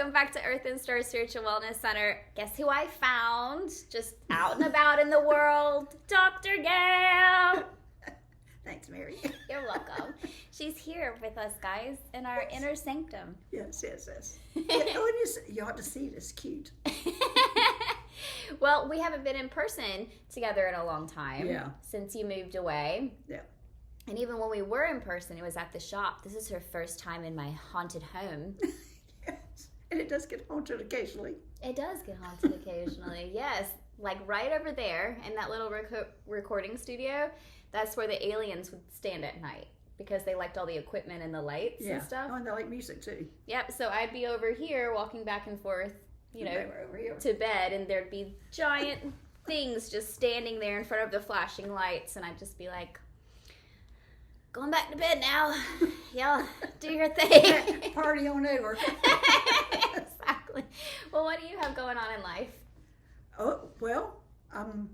Welcome back to Earth and Star Spiritual Wellness Center. Guess who I found just out and about in the world? Dr. Gail. Thanks, Mary. You're welcome. She's here with us, guys, in our inner sanctum. Yes. You ought to see it. It's cute. Well, we haven't been in person together in a long time. Yeah. Since you moved away. Yeah. And even when we were in person, it was at the shop. This is her first time in my haunted home. Yes. And it does get haunted occasionally. It does get haunted occasionally, yes. Like right over there in that little recording studio, that's where the aliens would stand at night because they liked all the equipment and the lights and stuff. Oh, and they like music too. Yep, so I'd be over here walking back and forth, They were over here. to bed, and there'd be giant things just standing there in front of the flashing lights, and I'd just be like, going back to bed now. Y'all do your thing. Party on over. Exactly. Well, what do you have going on in life? Oh, I'm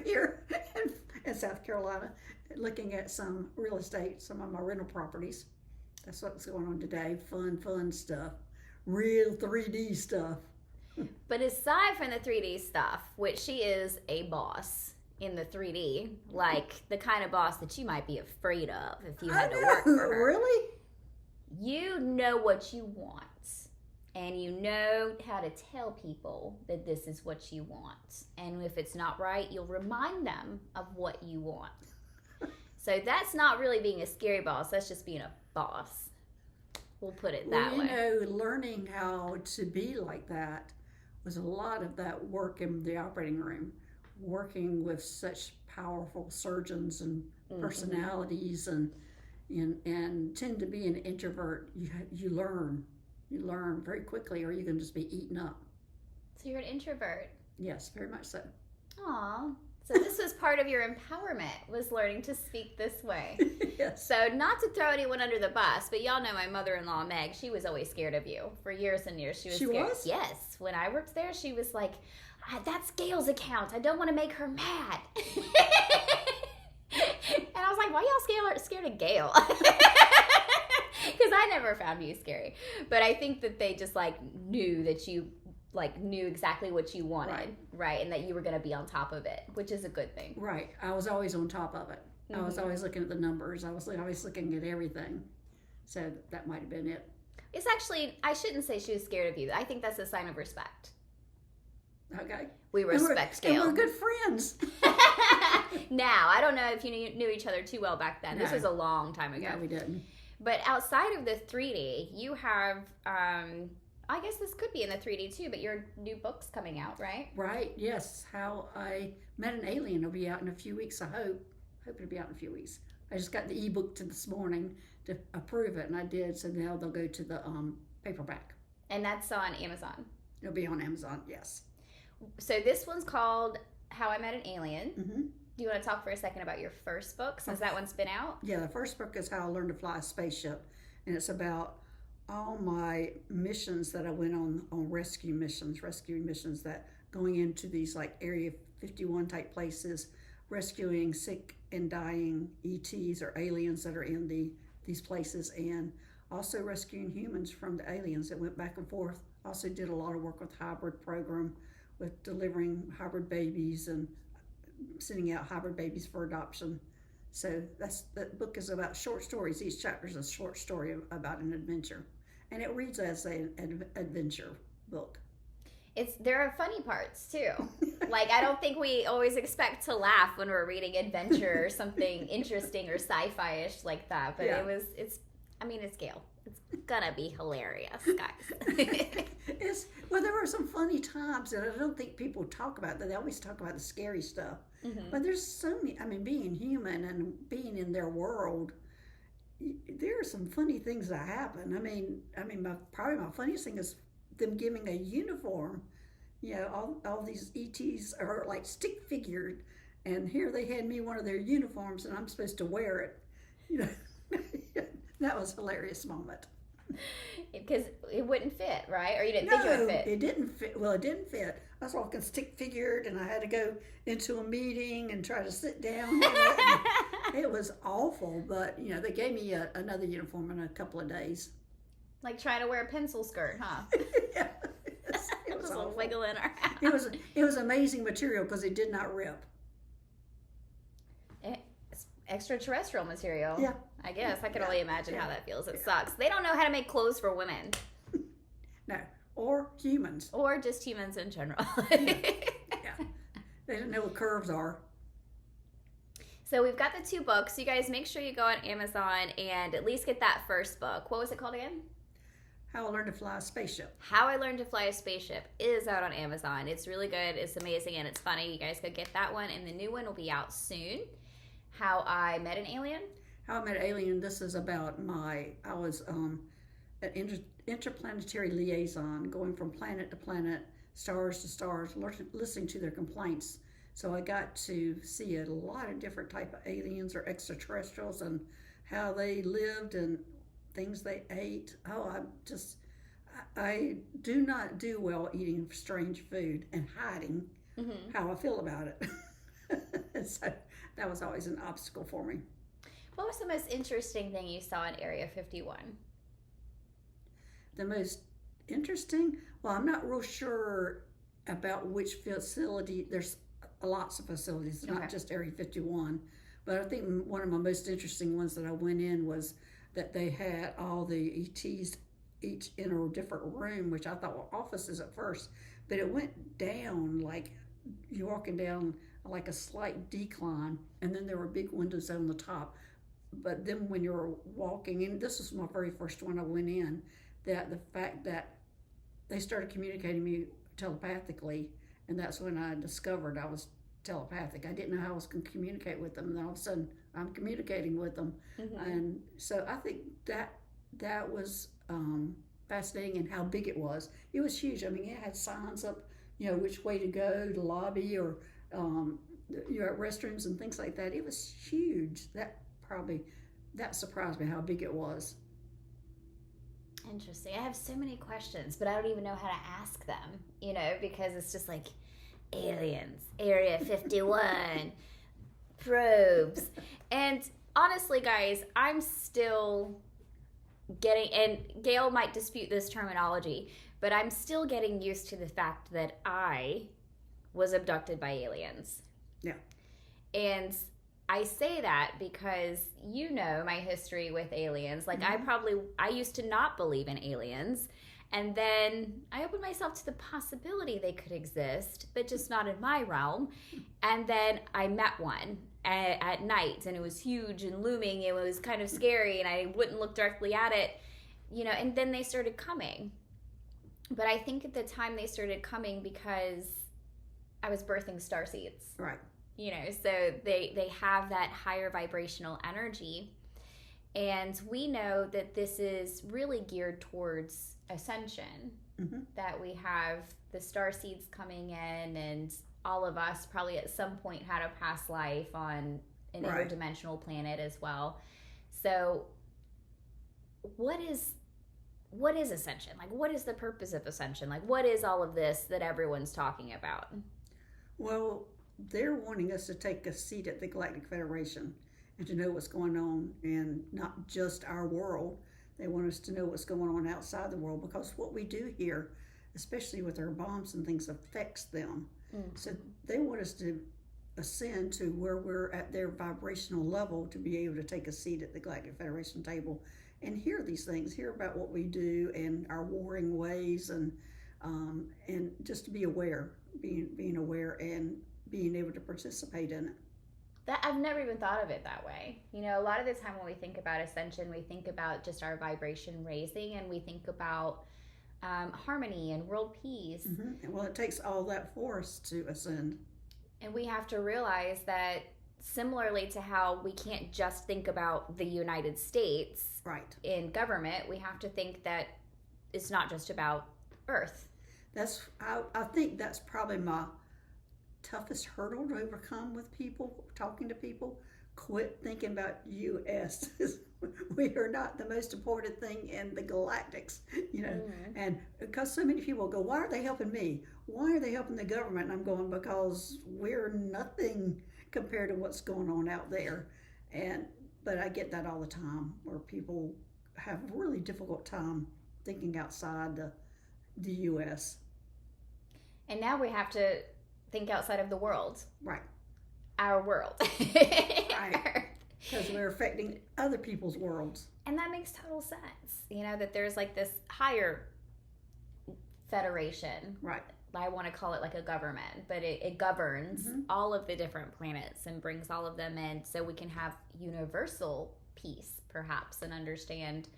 here in South Carolina looking at some real estate, some of my rental properties. That's what's going on today. Fun stuff. Real 3D stuff. But aside from the 3D stuff, which she is a boss in the 3D, like the kind of boss that you might be afraid of if you had to work for her. Really? You know what you want. And you know how to tell people that this is what you want. And if it's not right, you'll remind them of what you want. So that's not really being a scary boss. That's just being a boss. We'll put it that way. Learning how to be like that was a lot of that work in the operating room. Working with such powerful surgeons and personalities and tend to be an introvert. You learn. You learn very quickly, or you can just be eaten up. So you're an introvert. Yes, very much so. Aw. So this was part of your empowerment, was learning to speak this way. Yes. So not to throw anyone under the bus, but y'all know my mother-in-law, Meg, she was always scared of you. For years and years, she was scared. Was? Yes. When I worked there, she was like, that's Gail's account. I don't want to make her mad. And I was like, why y'all scared of Gail? Because I never found you scary. But I think that they just knew that you knew exactly what you wanted, right? And that you were going to be on top of it, which is a good thing. Right. I was always on top of it. I was always looking at the numbers. I was always looking at everything. So that might have been it. It's actually, I shouldn't say she was scared of you. I think that's a sign of respect. Okay. We respect Gail. And we're good friends. Now, I don't know if you knew each other too well back then. No. This was a long time ago. No, we didn't. But outside of the 3D, you have, I guess this could be in the 3D too, but your new book's coming out, right? Right, yes. How I Met an Alien will be out in a few weeks, I hope. It'll be out in a few weeks. I just got the ebook this morning to approve it, and I did, so now they'll go to the paperback. And that's on Amazon. It'll be on Amazon, yes. So this one's called How I Met an Alien. Mm-hmm. Do you want to talk for a second about your first book, since that one's been out? Yeah, the first book is How I Learned to Fly a Spaceship, and it's about all my missions that I went on rescuing missions that going into these Area 51 type places, rescuing sick and dying ETs or aliens that are in these places, and also rescuing humans from the aliens that went back and forth. Also did a lot of work with hybrid program, with delivering hybrid babies and sending out hybrid babies for adoption. So that book is about short stories. Each chapter is a short story about an adventure, and it reads as an adventure book. There are funny parts too. I don't think we always expect to laugh when we're reading adventure or something interesting or sci-fi-ish like that. But it's Gail. It's gonna be hilarious, guys. There were some funny times that I don't think people talk about. They always talk about the scary stuff. Mm-hmm. But there's so many, being human and being in their world, there are some funny things that happen. Probably my funniest thing is them giving a uniform. All these ETs are stick figured, and here they hand me one of their uniforms, and I'm supposed to wear it. That was a hilarious moment. Because it wouldn't fit, right? Or you didn't think it would fit? It didn't fit. Well, it didn't fit. I was walking stick figured, and I had to go into a meeting and try to sit down. It was awful, but they gave me another uniform in a couple of days. Like trying to wear a pencil skirt, huh? Yeah, it was Just awful. wiggling around. It was amazing material because it did not rip. It's extraterrestrial material. Yeah. I guess. I can Yeah. only imagine how Yeah. that feels. It sucks. They don't know how to make clothes for women. No, or humans. Or just humans in general. Yeah, they don't know what curves are. So we've got the 2 books. You guys make sure you go on Amazon and at least get that first book. What was it called again? How I Learned to Fly a Spaceship. How I Learned to Fly a Spaceship is out on Amazon. It's really good. It's amazing and it's funny. You guys go get that one. And the new one will be out soon. How I Met an Alien. How I Met an Alien. This is about I was an interplanetary liaison, going from planet to planet, stars to stars, listening to their complaints. So I got to see a lot of different type of aliens or extraterrestrials and how they lived and things they ate. Oh, I do not do well eating strange food and hiding how I feel about it. So that was always an obstacle for me. What was the most interesting thing you saw in Area 51? The most interesting? Well, I'm not real sure about which facility. There's lots of facilities, not just Area 51. But I think one of my most interesting ones that I went in was that they had all the ETs each in a different room, which I thought were offices at first. But it went down, like you're walking down like a slight decline, and then there were big windows on the top. But then when you're walking in, this was my very first one I went in, that the fact that they started communicating me telepathically, and that's when I discovered I was telepathic. I didn't know how I was going to communicate with them, and then all of a sudden I'm communicating with them. And so I think that was fascinating, and how big it was. It was huge. I mean, it had signs up, which way to go, the lobby, or restrooms and things like that. It was huge. That surprised me how big it was. Interesting. I have so many questions, but I don't even know how to ask them, because it's just like aliens, Area 51, probes. And honestly, guys, I'm still getting, and Gail might dispute this terminology, but I'm still getting used to the fact that I was abducted by aliens. Yeah. And I say that because my history with aliens. Like, I used to not believe in aliens. And then I opened myself to the possibility they could exist, but just not in my realm. And then I met one at night, and it was huge and looming. It was kind of scary, and I wouldn't look directly at it, and then they started coming. But I think at the time they started coming because I was birthing starseeds. Right. So they have that higher vibrational energy. And we know that this is really geared towards ascension, that we have the starseeds coming in, and all of us probably at some point had a past life on an interdimensional planet as well. So what is ascension? Like, what is the purpose of ascension? Like, what is all of this that everyone's talking about? Well, they're wanting us to take a seat at the Galactic Federation and to know what's going on in not just our world. They want us to know what's going on outside the world, because what we do here, especially with our bombs and things, affects them. So they want us to ascend to where we're at their vibrational level to be able to take a seat at the Galactic Federation table and hear these things, hear about what we do and our warring ways, and just to be aware, being aware and being able to participate in it. That I've never even thought of it that way. A lot of the time when we think about ascension, we think about just our vibration raising, and we think about harmony and world peace. Well, it takes all that for us to ascend. And we have to realize that, similarly to how we can't just think about the United States in government, we have to think that it's not just about Earth. I think that's probably my toughest hurdle to overcome with people, talking to people. Quit thinking about U.S. We are not the most important thing in the galactics, and because so many people go, why are they helping me? Why are they helping the government? And I'm going, because we're nothing compared to what's going on out there. But I get that all the time, where people have a really difficult time thinking outside the U.S. And now we have to think outside of the world. Right. Our world. Right. Because we're affecting other people's worlds. And that makes total sense. That there's like this higher federation. Right. I want to call it like a government, but it governs all of the different planets and brings all of them in so we can have universal peace, perhaps, and understand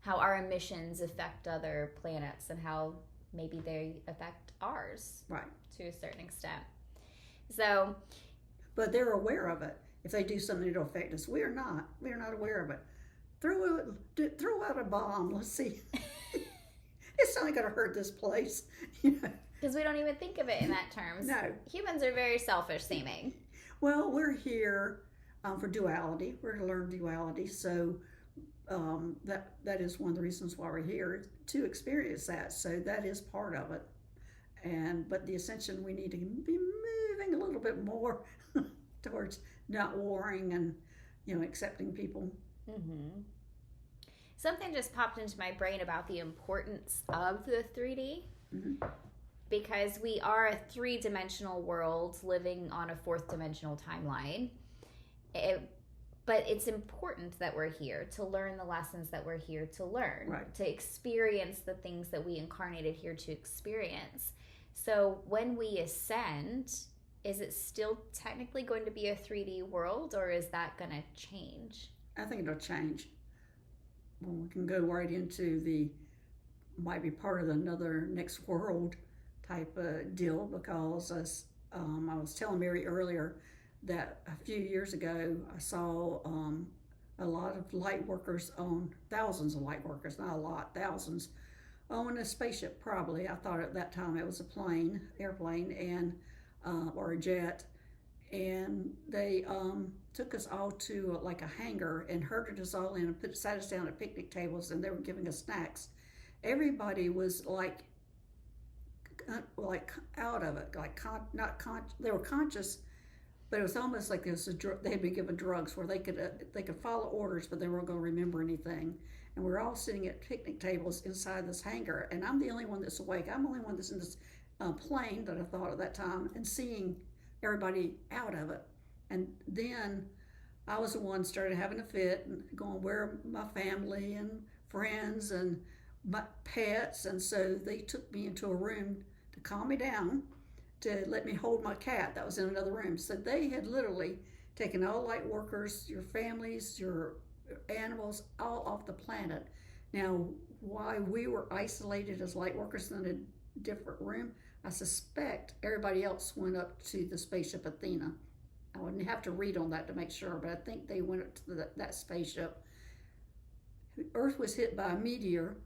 how our emissions affect other planets and how maybe they affect ours. Right. To a certain extent. So. But they're aware of it. If they do something that'll affect us, we are not. We are not aware of it. Throw out a bomb. Let's see. It's not going to hurt this place. Because we don't even think of it in that terms. No. Humans are very selfish seeming. Well, we're here for duality. We're to learn duality. So that is one of the reasons why we're here, to experience that. So that is part of it. But the ascension, we need to be moving a little bit more towards not warring and accepting people. Mm-hmm. Something just popped into my brain about the importance of the 3D. Mm-hmm. Because we are a 3-dimensional world living on a 4th-dimensional timeline. But it's important that we're here to learn the lessons that we're here to learn. Right. To experience the things that we incarnated here to experience. So when we ascend, is it still technically going to be a 3D world, or is that going to change? I think it'll change. Well, we can go right into might be part of another next world type of deal, because I was telling Mary earlier that a few years ago I saw a lot of light workers thousands of light workers, not a lot, thousands, on a spaceship probably. I thought at that time it was a airplane, and or a jet, and they took us all to like a hangar and herded us all in and sat us down at picnic tables, and they were giving us snacks. Everybody was like out of it, they were conscious, but it was almost like they had been given drugs where they could follow orders, but they weren't going to remember anything. And we're all sitting at picnic tables inside this hangar, and I'm the only one that's awake. I'm the only one that's in this plane that I thought at that time, and seeing everybody out of it. And then I was the one started having a fit and going, where are my family and friends and my pets? And so they took me into a room to calm me down, to let me hold my cat that was in another room. So they had literally taken all light workers, your families, your animals, all off the planet. Now, why we were isolated as light workers in a different room, I suspect everybody else went up to the spaceship Athena. I wouldn't have to read on that to make sure, but I think they went up to that spaceship. Earth was hit by a meteor.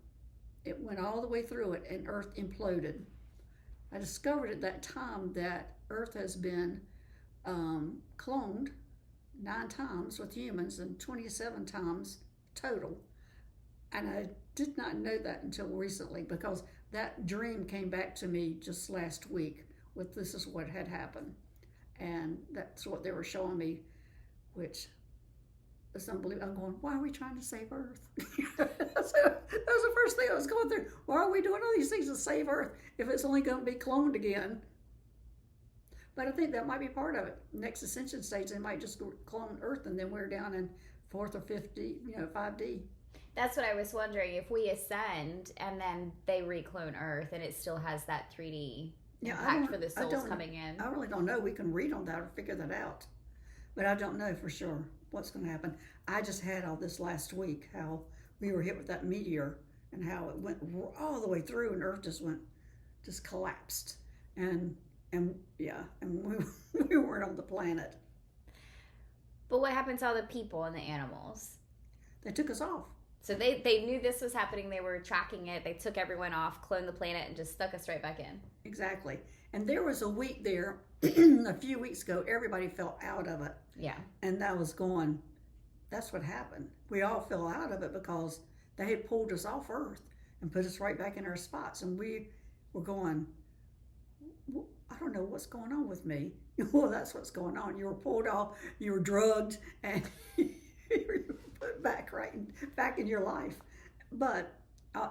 It went all the way through it, and Earth imploded. I discovered at that time that Earth has been cloned 9 times with humans and 27 times total. And I did not know that until recently, because that dream came back to me just last week with this is what had happened. And that's what they were showing me, which is unbelievable. I'm going, why are we trying to save Earth? So that was the first thing I was going through. Why are we doing all these things to save Earth if it's only going to be cloned again? But I think that might be part of it. Next ascension stage, they might just clone Earth, and then we're down in 4th or 5D, 5D. That's what I was wondering. If we ascend and then they reclone Earth, and it still has that 3D impact for the souls coming in. I really don't know. We can read on that or figure that out. But I don't know for sure what's going to happen. I just had all this last week, how we were hit with that meteor and how it went all the way through, and Earth just collapsed. And we weren't on the planet. But what happened to all the people and the animals? They took us off. So they knew this was happening. They were tracking it. They took everyone off, cloned the planet, and just stuck us right back in. Exactly. And there was a week there, a few weeks ago, everybody fell out of it. Yeah. And that's what happened. We all fell out of it because they had pulled us off Earth and put us right back in our spots. And we were going, I don't know what's going on with me. Well, that's what's going on. You were pulled off, you were drugged, and you were put back in your life. But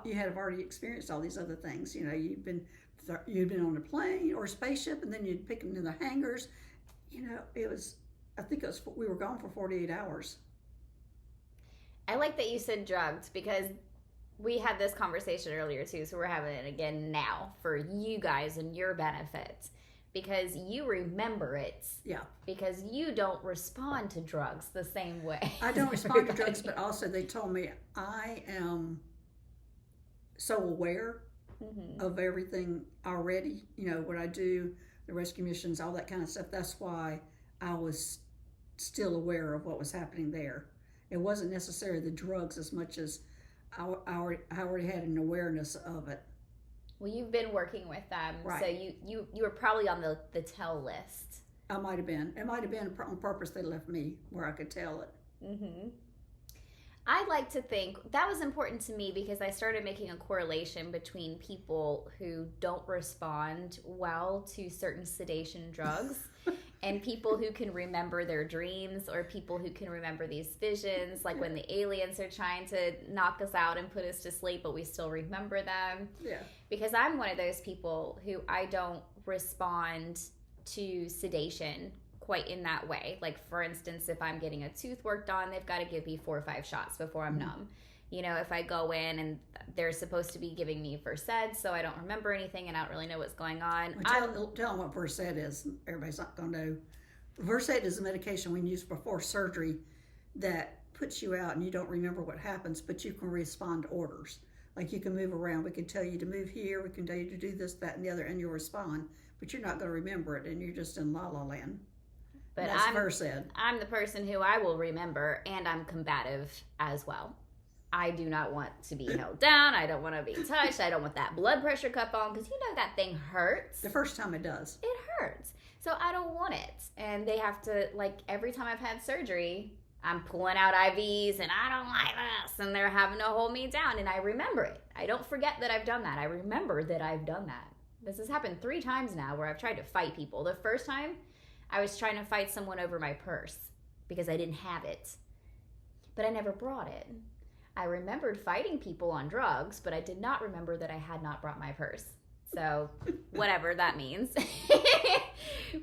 you had already experienced all these other things. You know, you'd been on a plane or a spaceship, and then you'd pick them in the hangars. You know, I think we were gone for 48 hours. I like that you said drugs, because we had this conversation earlier too, so we're having it again now for you guys and your benefit, because you remember it. Yeah. Because you don't respond to drugs the same way. I don't respond to drugs, but also they told me I am so aware of everything already. You know, what I do, the rescue missions, all that kind of stuff. That's why I was still aware of what was happening there. It wasn't necessarily the drugs as much as I already had an awareness of it. Well, you've been working with them, right. So you were probably on the tell list. I might have been. It might have been on purpose they left me where I could tell it. I like to think that was important to me, because I started making a correlation between people who don't respond well to certain sedation drugs and people who can remember their dreams, or people who can remember these visions, like when the aliens are trying to knock us out and put us to sleep, but we still remember them. Yeah. Because I'm one of those people who I don't respond to sedation quite in that way. Like, for instance, if I'm getting a tooth worked on, they've got to give me 4 or 5 shots before I'm numb. You know, if I go in and they're supposed to be giving me Versed, so I don't remember anything and I don't really know what's going on. Well, tell them what Versed is. Everybody's not going to know. Versed is a medication we use before surgery that puts you out and you don't remember what happens, but you can respond to orders. Like, you can move around. We can tell you to move here. We can tell you to do this, that, and the other, and you'll respond. But you're not going to remember it, and you're just in la-la land. But that's Versed. I'm the person who I will remember, and I'm combative as well. I do not want to be held down. I don't want to be touched. I don't want that blood pressure cuff on, because you know that thing hurts. The first time it does. It hurts. So I don't want it. And they have to, like, every time I've had surgery, I'm pulling out IVs and I don't like this. And they're having to hold me down. And I remember it. I don't forget that I've done that. I remember that I've done that. This has happened 3 times now where I've tried to fight people. The first time, I was trying to fight someone over my purse because I didn't have it. But I never brought it. I remembered fighting people on drugs, but I did not remember that I had not brought my purse. So, whatever that means.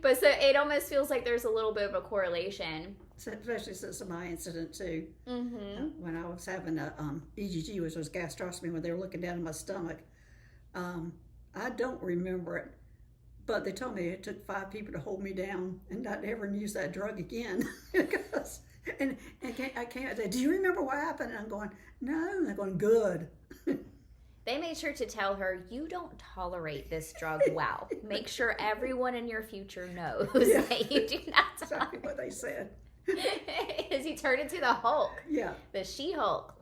But so it almost feels like there's a little bit of a correlation. Especially since my incident, too. When I was having a EGG, which was gastrostomy, when they were looking down in my stomach. I don't remember it. But they told me it took 5 people to hold me down and not ever use that drug again. and I can't say, do you remember what happened? And I'm going, no. And they're going, good. They made sure to tell her, you don't tolerate this drug well. Make sure everyone in your future knows that you do not tolerate. Exactly what they said. As you turn into the Hulk. Yeah. The She-Hulk.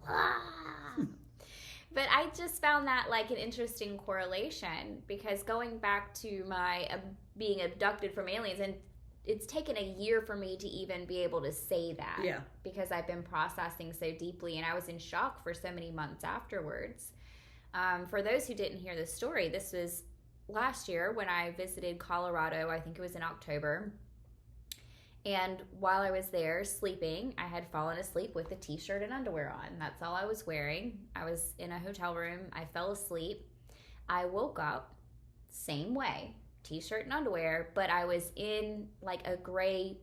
But I just found that like an interesting correlation, because going back to my being abducted from aliens, and it's taken a year for me to even be able to say that. Yeah. Because I've been processing so deeply, and I was in shock for so many months afterwards. For those who didn't hear the story, this was last year when I visited Colorado. I think it was in October. And while I was there sleeping, I had fallen asleep with a t-shirt and underwear on. That's all I was wearing. I was in a hotel room. I fell asleep. I woke up, same way, t-shirt and underwear, but I was in like a gray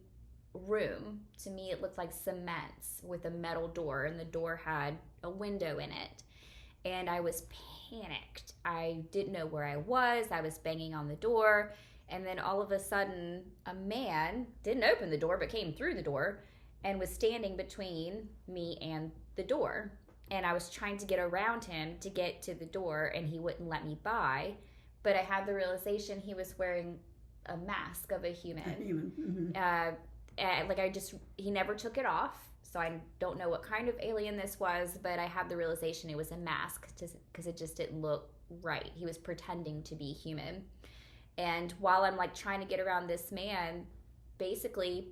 room. To me, it looked like cement with a metal door, and the door had a window in it. And I was panicked. I didn't know where I was. I was banging on the door. And then all of a sudden, a man didn't open the door, but came through the door and was standing between me and the door. And I was trying to get around him to get to the door, and he wouldn't let me by. But I had the realization he was wearing a mask of a human. A human. Mm-hmm. He never took it off. So I don't know what kind of alien this was, but I had the realization it was a mask because it just didn't look right. He was pretending to be human. And while I'm like trying to get around this man, basically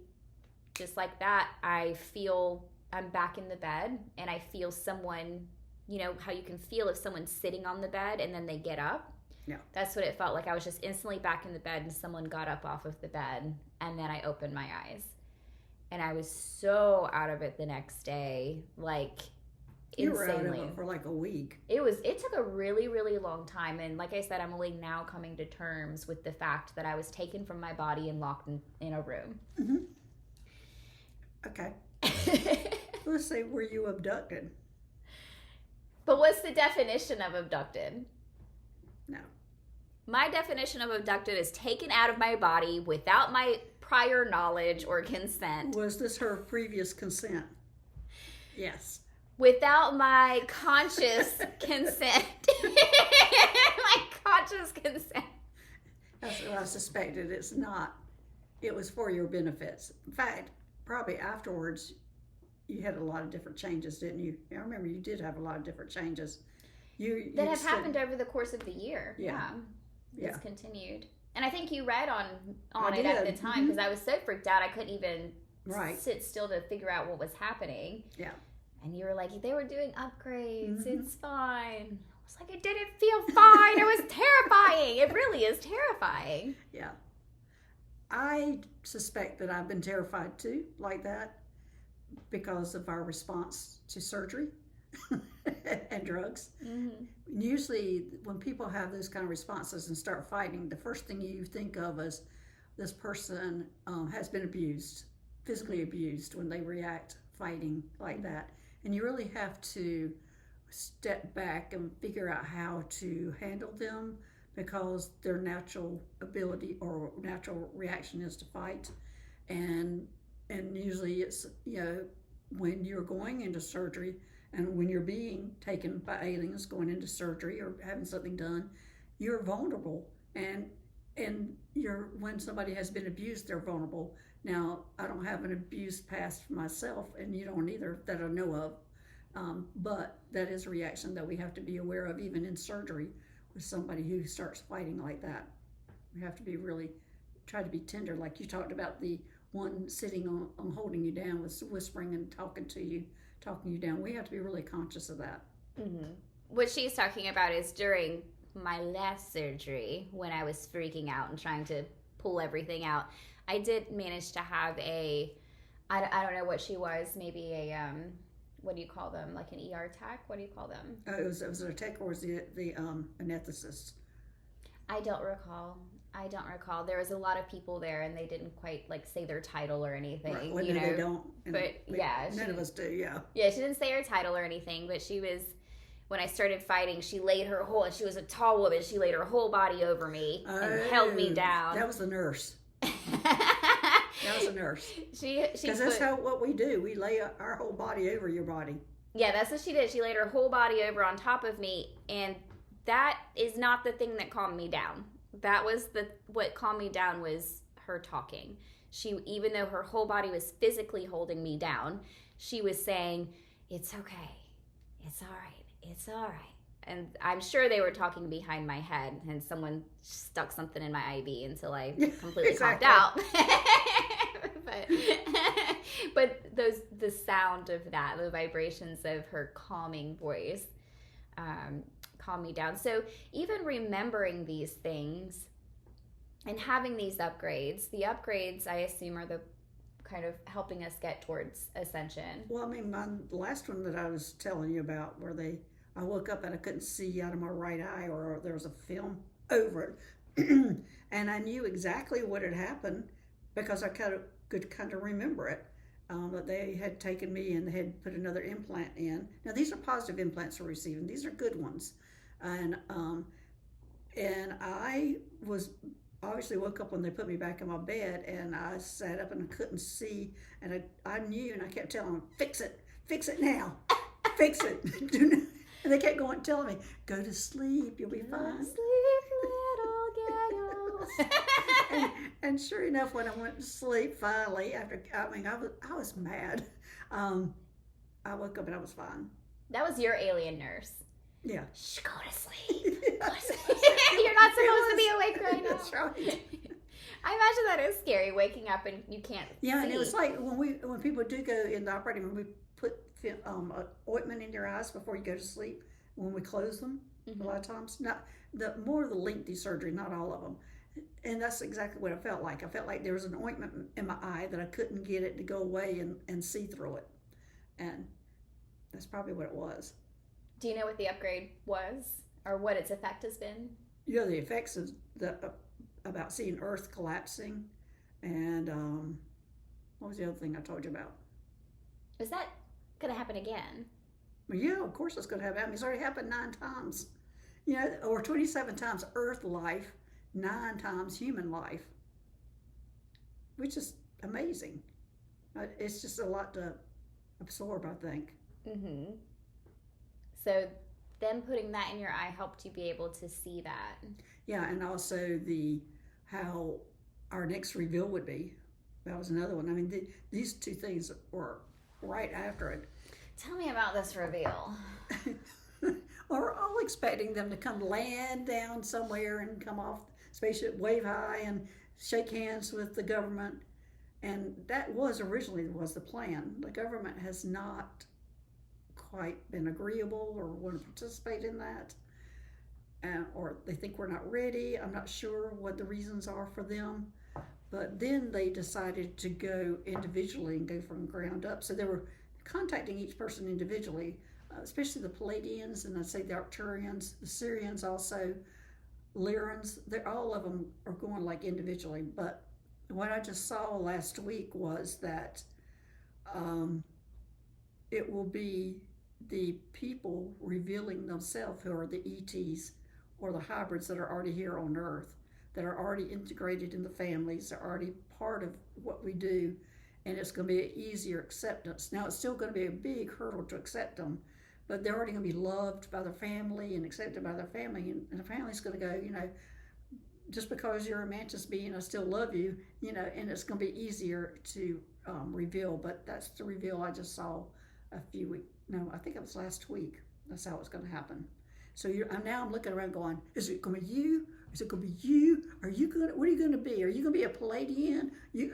just like that, I feel I'm back in the bed, and I feel someone, you know how you can feel if someone's sitting on the bed and then they get up? Yeah. That's what it felt like. I was just instantly back in the bed, and someone got up off of the bed, and then I opened my eyes. And I was so out of it the next day. Like, You were out of insanely. it for like a week. It took a really, really long time. And like I said, I'm only now coming to terms with the fact that I was taken from my body and locked in a room. Mm-hmm. Okay. Let's say, were you abducted? But what's the definition of abducted? No. My definition of abducted is taken out of my body without my prior knowledge or consent. Was this her previous consent? Yes. Without my conscious consent. My conscious consent. That's what I suspected. It's not. It was for your benefits. In fact, probably afterwards, you had a lot of different changes, didn't you? I remember you did have a lot of different changes. That have happened over the course of the year. Yeah. It's continued. And I think you read on I it at did. the time because I was so freaked out I couldn't even Right. sit still to figure out what was happening. Yeah. And you were like, they were doing upgrades. Mm-hmm. It's fine. I was like, it didn't feel fine. It was terrifying. It really is terrifying. Yeah. I suspect that I've been terrified too, like that, because of our response to surgery and drugs. Mm-hmm. Usually, when people have those kind of responses and start fighting, the first thing you think of is this person has been abused, physically abused, when they react fighting like that. And you really have to step back and figure out how to handle them, because their natural ability or natural reaction is to fight. And usually it's, when you're going into surgery and when you're being taken by aliens going into surgery or having something done, you're vulnerable. And when somebody has been abused, they're vulnerable. Now, I don't have an abuse past myself, and you don't either that I know of. But that is a reaction that we have to be aware of, even in surgery, with somebody who starts fighting like that. We have to be really, try to be tender, like you talked about the one sitting on holding you down, was whispering and talking you down. We have to be really conscious of that. Mm-hmm. What she's talking about is during my last surgery, when I was freaking out and trying to pull everything out, I did manage to have I don't know what she was, maybe a, what do you call them? Like an ER tech? What do you call them? It was a tech, or was the anesthetist? I don't recall. There was a lot of people there, and they didn't quite say their title or anything. Right. Well, they don't. None of us do. Yeah. Yeah, she didn't say her title or anything, but she was. When I started fighting, she laid her whole. She was a tall woman. She laid her whole body over me and held me down. That was the nurse. That was a nurse. Because that's what we do. We lay our whole body over your body. Yeah, that's what she did. She laid her whole body over on top of me, and that is not the thing that calmed me down. That was what calmed me down was her talking. Even though her whole body was physically holding me down, she was saying, "It's okay. It's all right. It's all right." And I'm sure they were talking behind my head, and someone stuck something in my IV until I completely conked out. but the sound of that, the vibrations of her calming voice, calm me down. So even remembering these things and having these upgrades, the upgrades I assume are the kind of helping us get towards ascension. Well, I mean, my last one that I was telling you about, where I woke up and I couldn't see out of my right eye, or there was a film over it, and I knew exactly what had happened because I could kind of remember it. That they had taken me and they had put another implant in. Now these are positive implants we're receiving. These are good ones, and I was obviously woke up when they put me back in my bed, and I sat up and I couldn't see, and I knew, and I kept telling them, fix it now, fix it. And they kept telling me, go to sleep, you'll be fine. Sleep, little Gail. and sure enough, when I went to sleep, finally, I was mad. I woke up and I was fine. That was your alien nurse. Yeah. Shh, go to sleep. Go to sleep. You're not supposed to be awake right now. That's right. I imagine that is scary, waking up and you can't Yeah, see. and it was like when people do go in the operating room, we put ointment in your eyes before you go to sleep. When we close them, a lot of times, not more of the lengthy surgery, not all of them. And that's exactly what I felt like. I felt like there was an ointment in my eye that I couldn't get it to go away and see through it. And That's probably what it was. Do you know what the upgrade was or what its effect has been? You know, the effects of about seeing Earth collapsing, and what was the other thing I told you about? Is that going to happen again? Well, yeah, of course it's going to happen. I mean, it's already happened 9 times. You know, or 27 times Earth life, 9 times human life, which is amazing. It's just a lot to absorb, I think. Mm-hmm. So them putting that in your eye helped you be able to see that. Yeah, and also how our next reveal would be. That was another one. I mean, these two things were right after it. Tell me about this reveal. Well, we're all expecting them to come land down somewhere and come off spaceship, wave high, and shake hands with the government. And that was originally the plan. The government has not quite been agreeable or want to participate in that, or they think we're not ready. I'm not sure what the reasons are for them. But then they decided to go individually and go from ground up. So they were contacting each person individually, especially the Palladians, and I'd say the Arcturians, the Syrians also, Lyrans. All of them are going like individually. But what I just saw last week was that it will be the people revealing themselves who are the ETs or the hybrids that are already here on Earth, that are already integrated in the families, are already part of what we do, and it's going to be an easier acceptance. Now, it's still going to be a big hurdle to accept them, but they're already going to be loved by their family and accepted by their family, and the family's going to go, you know, just because you're a mantis being, I still love you, you know, and it's going to be easier to reveal. But that's the reveal I just saw a few weeks. No, I think it was last week. That's how it's going to happen. So I'm looking around going, is it going to be you? Is it going to be you? What are you going to be? Are you going to be a Palladian? Who's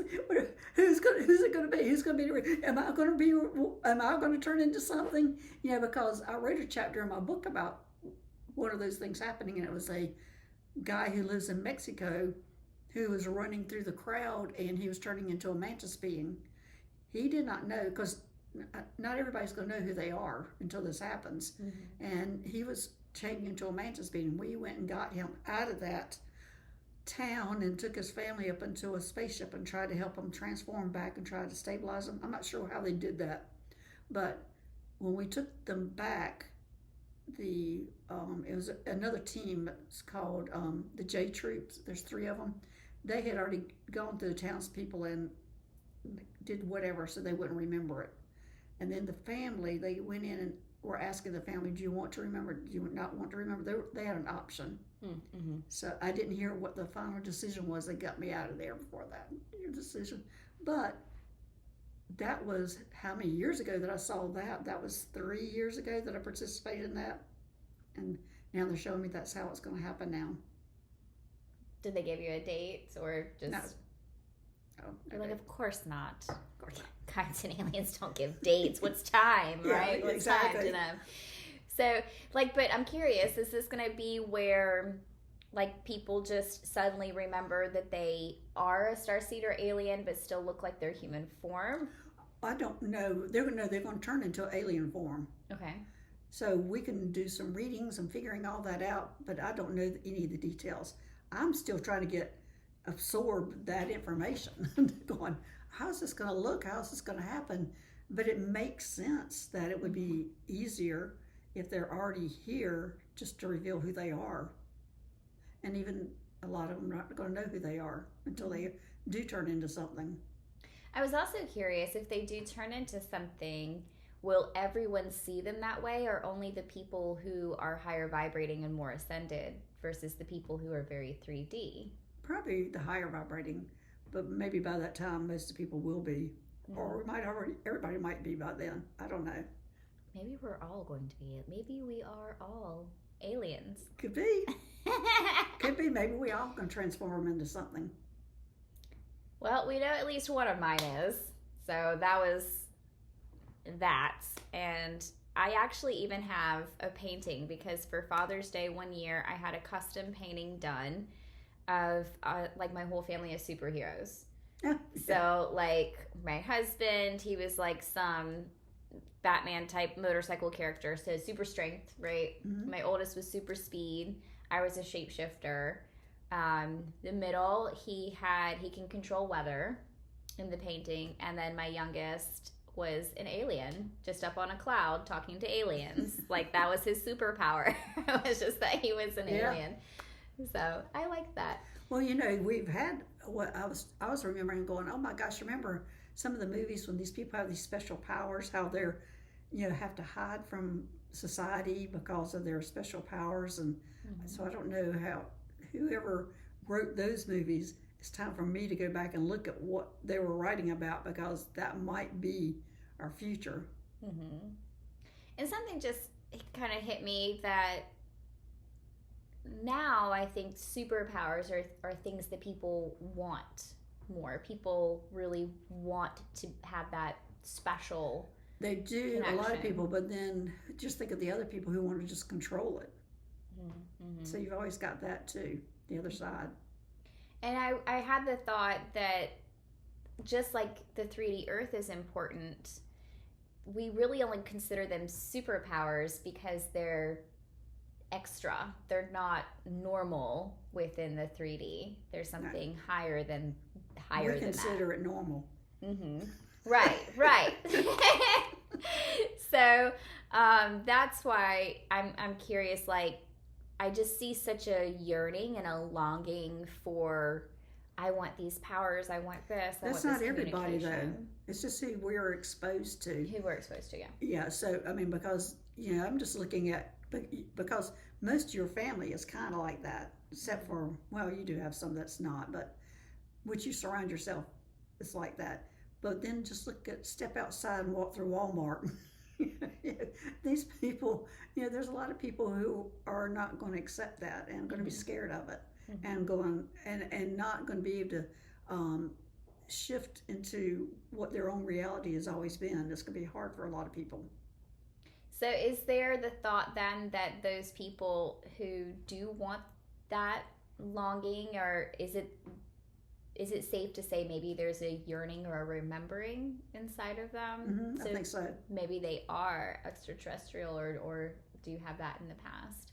it going to be? Who's going to be? Am I going to turn into something? You know, because I wrote a chapter in my book about one of those things happening, and it was a guy who lives in Mexico who was running through the crowd, and he was turning into a mantis being. He did not know, because not everybody's going to know who they are until this happens. Mm-hmm. And he was changing into a mantis being. We went and got him out of that town and took his family up into a spaceship and tried to help him transform back and tried to stabilize them. I'm not sure how they did that, but when we took them back, it was another team. It's called the J Troops. There's 3 of them. They had already gone through the townspeople and did whatever so they wouldn't remember it. And then the family, they went in and were asking the family, do you want to remember? Do you not want to remember? They had an option. Mm-hmm. So I didn't hear what the final decision was. They got me out of there before that, your decision. But that was how many years ago that I saw that? That was 3 years ago that I participated in that. And now they're showing me that's how it's going to happen now. Did they give you a date or just... No. You're like, of course not. Of course not. Guides and aliens don't give dates. What's time, right? What's exactly. time to them? So, but I'm curious, is this going to be where, people just suddenly remember that they are a starseed or alien, but still look like their human form? I don't know. They're going to turn into an alien form. Okay. So we can do some readings and figuring all that out, but I don't know any of the details. I'm still trying to absorb that information. Going, how's this going to look? How's this going to happen? But it makes sense that it would be easier if they're already here just to reveal who they are. And even a lot of them are not going to know who they are until they do turn into something. I was also curious, if they do turn into something, will everyone see them that way, or only the people who are higher vibrating and more ascended versus the people who are very 3D? Probably the higher vibrating, but maybe by that time most of the people will be, or everybody might be by then. I don't know. Maybe we're all going to be. Maybe we are all aliens. Could be. Could be. Maybe we all can transform them into something. Well, we know at least one of mine is. So that was that. And I actually even have a painting, because for Father's Day one year I had a custom painting done of my whole family as superheroes. Yeah. So my husband, he was some Batman type motorcycle character. So super strength, right? Mm-hmm. My oldest was super speed. I was a shapeshifter. The middle, he can control weather in the painting, and then my youngest was an alien, just up on a cloud talking to aliens. Like that was his superpower. It was just that he was an alien. So I like that. Well, we've had what I was remembering going, oh my gosh, remember some of the movies when these people have these special powers, how they're, have to hide from society because of their special powers. And so I don't know how, whoever wrote those movies, it's time for me to go back and look at what they were writing about, because that might be our future. Mm-hmm. And something just kind of hit me that now I think superpowers are things that people want more. People really want to have that special They do, connection. a lot of people, but then just think of the other people who want to just control it. Mm-hmm. So you've always got that too, the other side. And I had the thought that just like the 3D Earth is important, we really only consider them superpowers because they're extra. They're not normal within the 3D. There's something higher than that. We consider it normal. Mm-hmm. Right. So that's why I'm curious. Like, I just see such a yearning and a longing for, I want these powers, I want this, I That's want not this everybody though. communication. It's just who we're exposed to. Who we're exposed to, yeah. Yeah, so I mean, because I'm just looking at, because most of your family is kind of like that, except for, well, you do have some that's not, but which you surround yourself, it's like that. But then just step outside and walk through Walmart. These people, there's a lot of people who are not going to accept that and going to be scared of it, and going and not going to be able to shift into what their own reality has always been. It's going to be hard for a lot of people. So is there the thought then that those people who do want that longing, or is it safe to say maybe there's a yearning or a remembering inside of them? I think so. Maybe they are extraterrestrial or do have that in the past.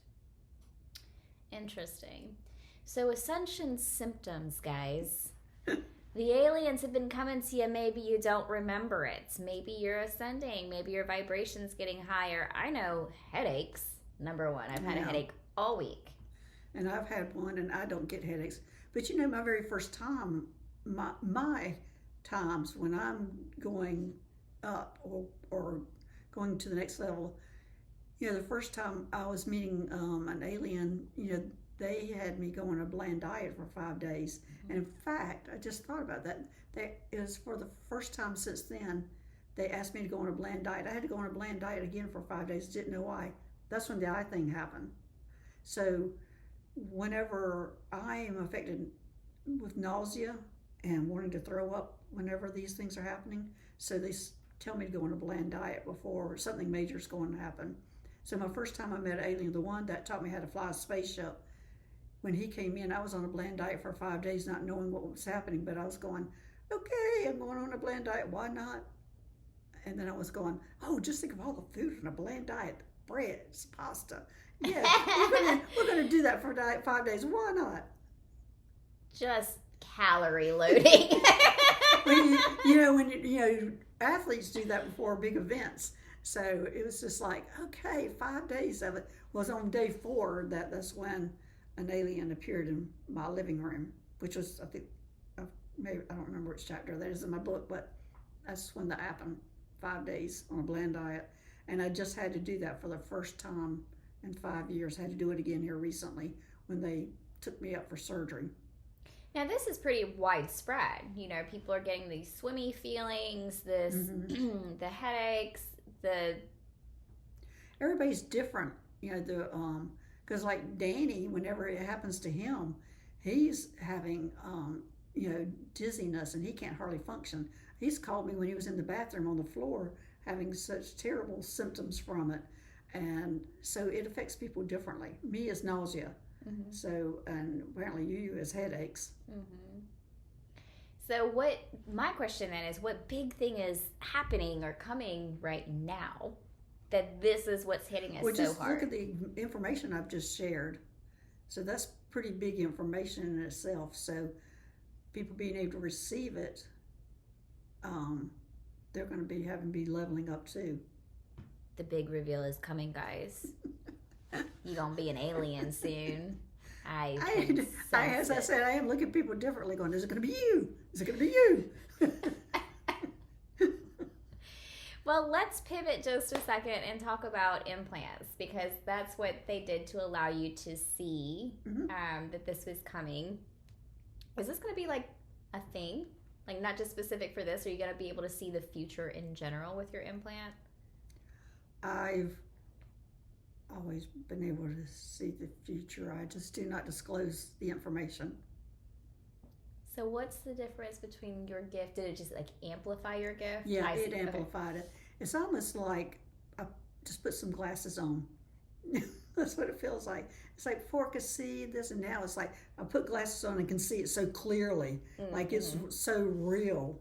Interesting. So Ascension symptoms, guys. The aliens have been coming to you. Maybe you don't remember it. Maybe you're ascending. Maybe your vibration's getting higher. I know headaches, number one. I've had a headache all week. And I've had one, and I don't get headaches. But my very first time, my times when I'm going up or going to the next level, the first time I was meeting an alien, they had me go on a bland diet for 5 days. And in fact, I just thought about that. It was for the first time since then, they asked me to go on a bland diet. I had to go on a bland diet again for 5 days. Didn't know why. That's when the eye thing happened. So whenever I am affected with nausea and wanting to throw up whenever these things are happening, so they tell me to go on a bland diet before something major is going to happen. So my first time I met an alien, the one that taught me how to fly a spaceship, when he came in, I was on a bland diet for 5 days, not knowing what was happening, but I was going, okay, I'm going on a bland diet, why not? And then I was going, oh, just think of all the food on a bland diet, bread, pasta. Yeah, we're gonna do that for 5 days, why not? Just calorie loading. when athletes do that before big events. So it was just like, okay, 5 days of it. Was on day 4 that's when an alien appeared in my living room, which was, I think, maybe, I don't remember which chapter that is in my book, but that's when that happened. 5 days on a bland diet. And I just had to do that for the first time in 5 years. I had to do it again here recently when they took me up for surgery. Now, this is pretty widespread. People are getting these swimmy feelings, the headaches, Everybody's different, because like Danny, whenever it happens to him, he's having, dizziness, and he can't hardly function. He's called me when he was in the bathroom on the floor having such terrible symptoms from it. And so it affects people differently. Me is nausea. So, and apparently you is headaches. So my question then is, what big thing is happening or coming right now that this is what's hitting us Well, so just hard? look at the information I've just shared. So that's pretty big information in itself. So people being able to receive it, they're going to be leveling up too. The big reveal is coming, guys. You're going to be an alien soon. As I said, I am looking at people differently going, is it going to be you? Is it going to be you? Well, let's pivot just a second and talk about implants, because that's what they did to allow you to see that this was coming. Is this going to be like a thing? Like not just specific for this? Are you going to be able to see the future in general with your implant? I've always been able to see the future. I just do not disclose the information. So what's the difference between your gift? Did it just like amplify your gift? Yeah, it amplified it. It's almost like I just put some glasses on. That's what it feels like. It's like before I could see this, and now it's like I put glasses on and can see it so clearly. Like it's so real.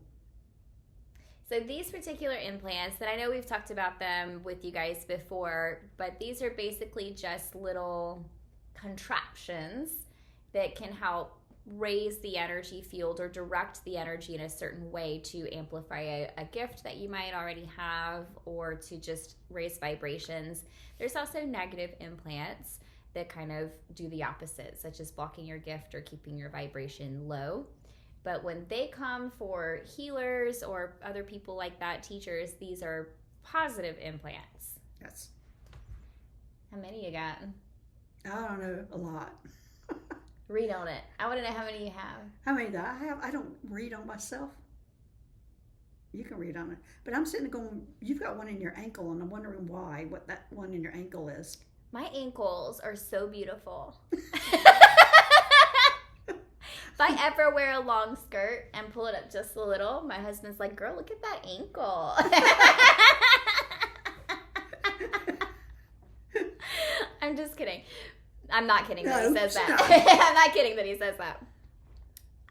So these particular implants, that I know we've talked about them with you guys before, but these are basically just little contraptions that can help raise the energy field or direct the energy in a certain way to amplify a gift that you might already have, or to just raise vibrations. There's also negative implants that kind of do the opposite, such as blocking your gift or keeping your vibration low. But when they come for healers or other people like that, teachers, these are positive implants. Yes. How many you got? I don't know, a lot. Read on it. I want to know how many you have. How many do I have? I don't read on myself. You can read on it. But I'm sitting there going, you've got one in your ankle, and I'm wondering why, what that one in your ankle is. My ankles are so beautiful. If I ever wear a long skirt and pull it up just a little, my husband's like, girl, look at that ankle. I'm just kidding. I'm not kidding that he says that. I'm not kidding that he says that.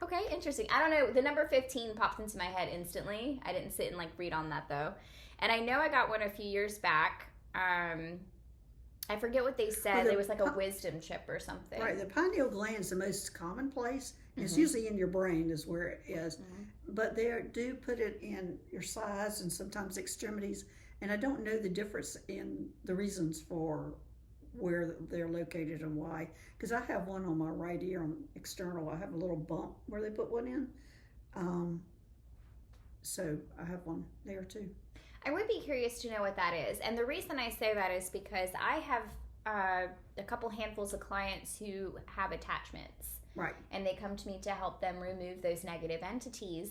Okay, interesting. I don't know. The number 15 popped into my head instantly. I didn't sit and like read on that though. And I know I got one a few years back. I forget what they said. There was like a wisdom chip or something. Right. The pineal gland is the most common place. It's usually in your brain is where it is. But they do put it in your sides and sometimes extremities. And I don't know the difference in the reasons for where they're located and why. Because I have one on my right ear on external. I have a little bump where they put one in. So I have one there too. I would be curious to know what that is. And the reason I say that is because I have a couple handfuls of clients who have attachments. Right. And they come to me to help them remove those negative entities.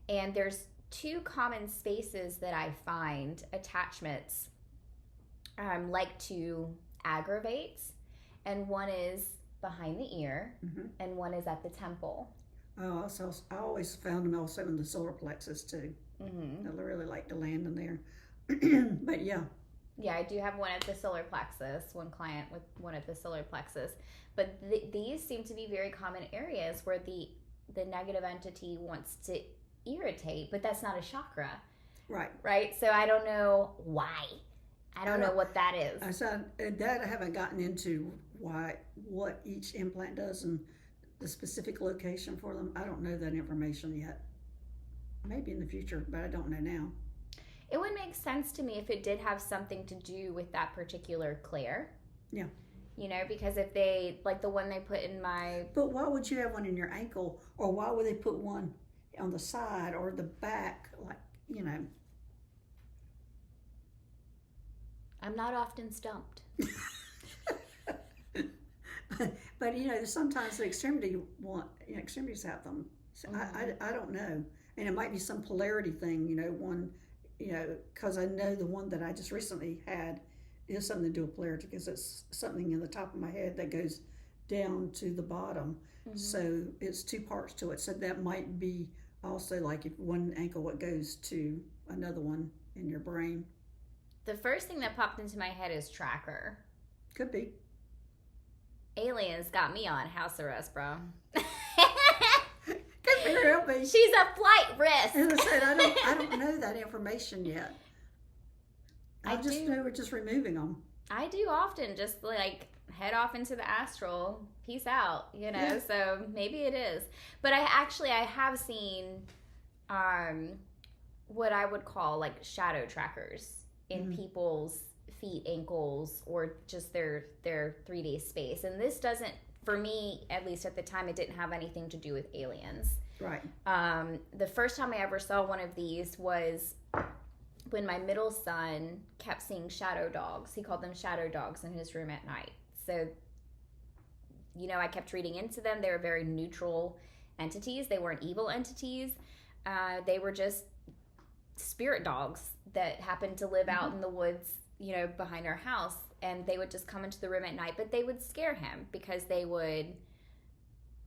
And there's two common spaces that I find attachments like to aggravate. And one is behind the ear, and one is at the temple. Oh, so I always found them also in the solar plexus too. I really like to land in there. But yeah. Yeah, I do have one at the solar plexus, one client with one at the solar plexus. But these seem to be very common areas where the negative entity wants to irritate, but that's not a chakra. Right. Right? So I don't know why. I don't know what that is. I said that I haven't gotten into what each implant does and the specific location for them. I don't know that information yet. Maybe in the future, but I don't know now. It would make sense to me if it did have something to do with that particular clair. Yeah. You know, because if they, like the one they put in my... But why would you have one in your ankle? Or why would they put one on the side or the back? Like, you know. I'm not often stumped. But you know, sometimes the extremities have them. So I don't know. And it might be some polarity thing, you know, one, you know, because I know the one that I just recently had is something to do with polarity, because it's something in the top of my head that goes down to the bottom. So it's two parts to it. So that might be also like if one ankle, what goes to another one in your brain. The first thing that popped into my head is tracker. Could be. Aliens got me on house arrest, bro. Could Very help me. She's a flight risk. As I said, I don't know that information yet. I just know we're just removing them. I do often just like head off into the astral, peace out, you know. Yeah. So maybe it is. But I have seen what I would call like shadow trackers in people's feet, ankles, or just their 3D space. And this doesn't, for me, at least at the time, it didn't have anything to do with aliens. Right. The first time I ever saw one of these was when my middle son kept seeing shadow dogs. He called them shadow dogs in his room at night. So, you know, I kept reading into them. They were very neutral entities. They weren't evil entities. They were just spirit dogs that happened to live out in the woods, you know, behind our house. And they would just come into the room at night, but they would scare him because they would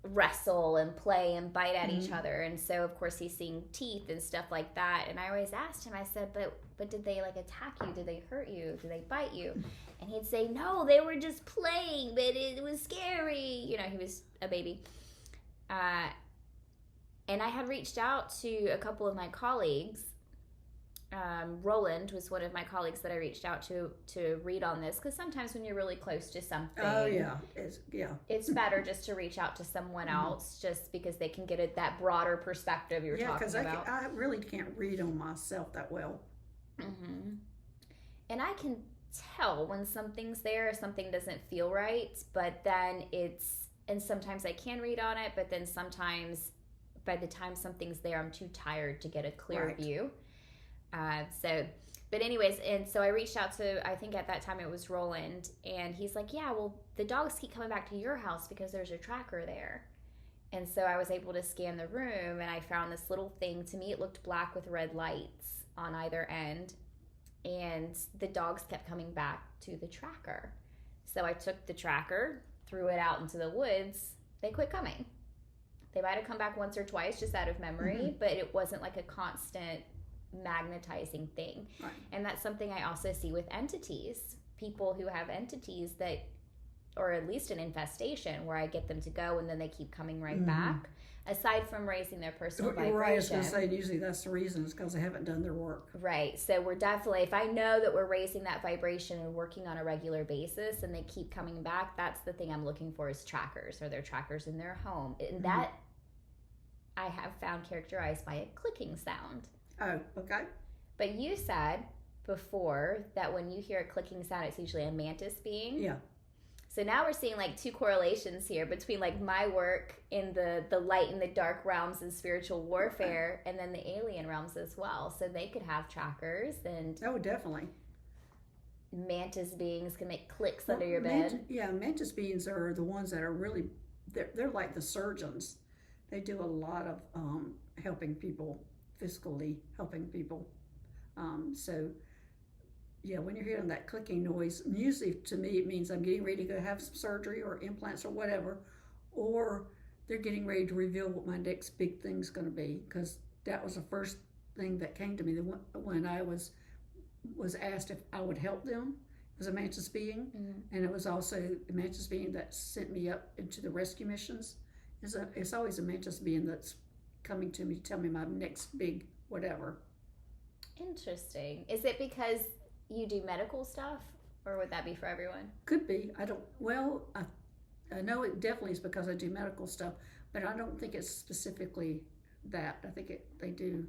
wrestle and play and bite at each other. And so of course he's seeing teeth and stuff like that. And I always asked him, I said, but did they like attack you? Did they hurt you? Did they bite you? And he'd say, no, they were just playing, but it was scary. You know, he was a baby. And I had reached out to a couple of my colleagues. Roland was one of my colleagues that I reached out to read on this, because sometimes when you're really close to something, it's better just to reach out to someone else, just because they can get that broader perspective you're talking about. Yeah, because I really can't read on myself that well. And I can tell when something's there, something doesn't feel right, but then and sometimes I can read on it, but then sometimes by the time something's there, I'm too tired to get a clear view. But anyways, and so I reached out to, I think at that time it was Roland, and he's like, yeah, well, the dogs keep coming back to your house because there's a tracker there. And so I was able to scan the room, and I found this little thing. To me, it looked black with red lights on either end, and the dogs kept coming back to the tracker. So I took the tracker, threw it out into the woods. They quit coming. They might have come back once or twice just out of memory, but it wasn't like a constant magnetizing thing. Right. And that's something I also see with entities. People who have entities that, or at least an infestation where I get them to go and then they keep coming right back, aside from raising their personal vibration. Right, I was going to say, usually that's the reason, is because they haven't done their work. Right. So we're definitely, if I know that we're raising that vibration and working on a regular basis and they keep coming back, that's the thing I'm looking for, is trackers. Are there trackers in their home? And that I have found characterized by a clicking sound. Oh, okay. But you said before that when you hear a clicking sound, it's usually a mantis being. Yeah. So now we're seeing like two correlations here between like my work in the light and the dark realms and spiritual warfare, and then the alien realms as well. So they could have trackers, and oh, definitely. Mantis beings can make clicks under your bed. Mantis beings are the ones that are really, they're like the surgeons. They do a lot of helping people, physically helping people. So yeah, when you're hearing that clicking noise, usually to me it means I'm getting ready to go have some surgery or implants or whatever, or they're getting ready to reveal what my next big thing's going to be, because that was the first thing that came to me when I was asked if I would help them. It was a mantis being, and it was also a mantis being that sent me up into the rescue missions. It's always a mantis being that's coming to me to tell me my next big whatever. Interesting. Is it because you do medical stuff, or would that be for everyone? Could be. I know it definitely is because I do medical stuff, but I don't think it's specifically that. I think they do.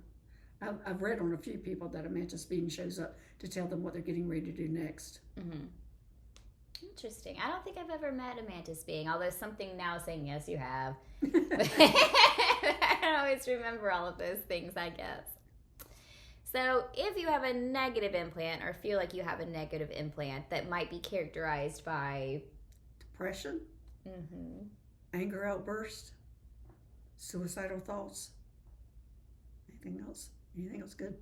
I've read on a few people that a mantis being shows up to tell them what they're getting ready to do next. Interesting. I don't think I've ever met a mantis being, although something now saying yes, you have. I don't always remember all of those things, I guess. So if you have a negative implant, or feel like you have a negative implant that might be characterized by depression, anger outburst, suicidal thoughts, anything else good?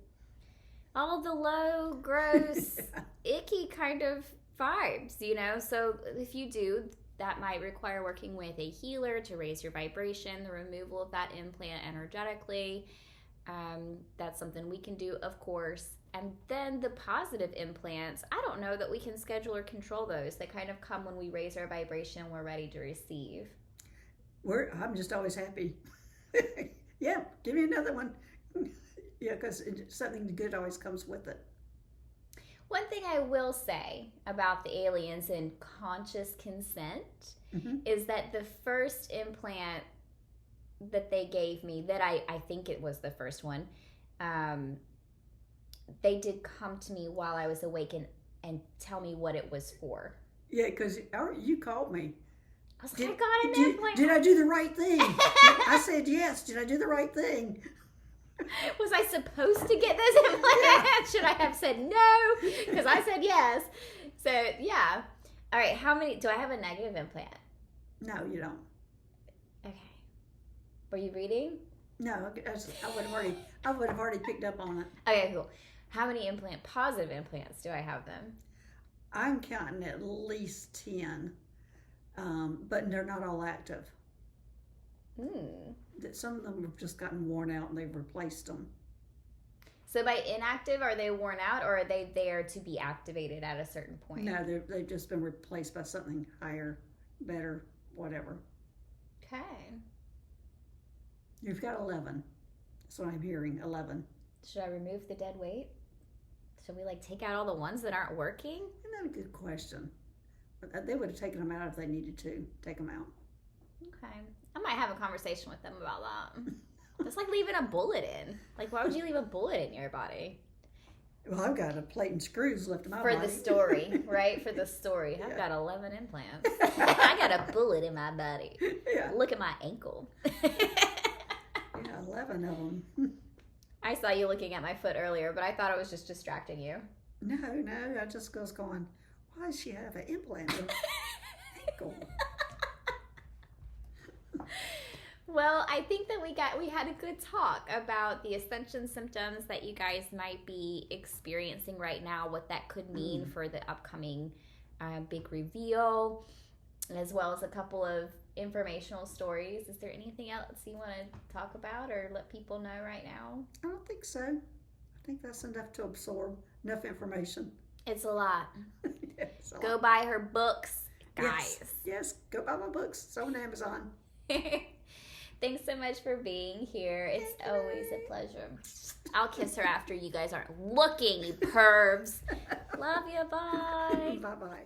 All the low, gross, icky kind of vibes, you know? So if you do, that might require working with a healer to raise your vibration, the removal of that implant energetically. That's something we can do, of course. And then the positive implants, I don't know that we can schedule or control those. They kind of come when we raise our vibration and we're ready to receive. I'm just always happy. Yeah, give me another one. Yeah, because something good always comes with it. One thing I will say about the aliens and conscious consent is that the first implant that they gave me, that I think it was the first one, they did come to me while I was awake and tell me what it was for. Yeah, because you called me. I was like, I got an implant. Did I do the right thing? I said yes. Did I do the right thing? Was I supposed to get this implant? Should I have said no? Because I said yes. So, yeah. All right, how many? Do I have a negative implant? No, you don't. Okay. Were you reading? No, I would have already picked up on it. Okay, cool. How many positive implants do I have then? I'm counting at least 10, but they're not all active. Some of them have just gotten worn out and they've replaced them. So by inactive, are they worn out or are they there to be activated at a certain point? No, they've just been replaced by something higher, better, whatever. Okay. You've got 11. That's what I'm hearing, 11. Should I remove the dead weight? Should we take out all the ones that aren't working? Isn't that a good question? They would have taken them out if they needed to take them out. Okay. I might have a conversation with them about that. It's like leaving a bullet in. Why would you leave a bullet in your body? Well, I've got a plate and screws left in my body. For the story, right? For the story. I've got 11 implants. I got a bullet in my body. Yeah. Look at my ankle. Yeah, 11 of them. I saw you looking at my foot earlier, but I thought it was just distracting you. No, I just was going, why does she have an implant in her ankle? Well, I think that we had a good talk about the Ascension symptoms that you guys might be experiencing right now, what that could mean for the upcoming big reveal, as well as a couple of informational stories. Is there anything else you want to talk about or let people know right now? I don't think so. I think that's enough to absorb, enough information. It's a lot. Yes, Go buy her books, guys. Yes, go buy my books. It's on Amazon. Thanks so much for being here. It's always a pleasure. I'll kiss her after you guys aren't looking, you pervs. Love you. Bye. Bye-bye.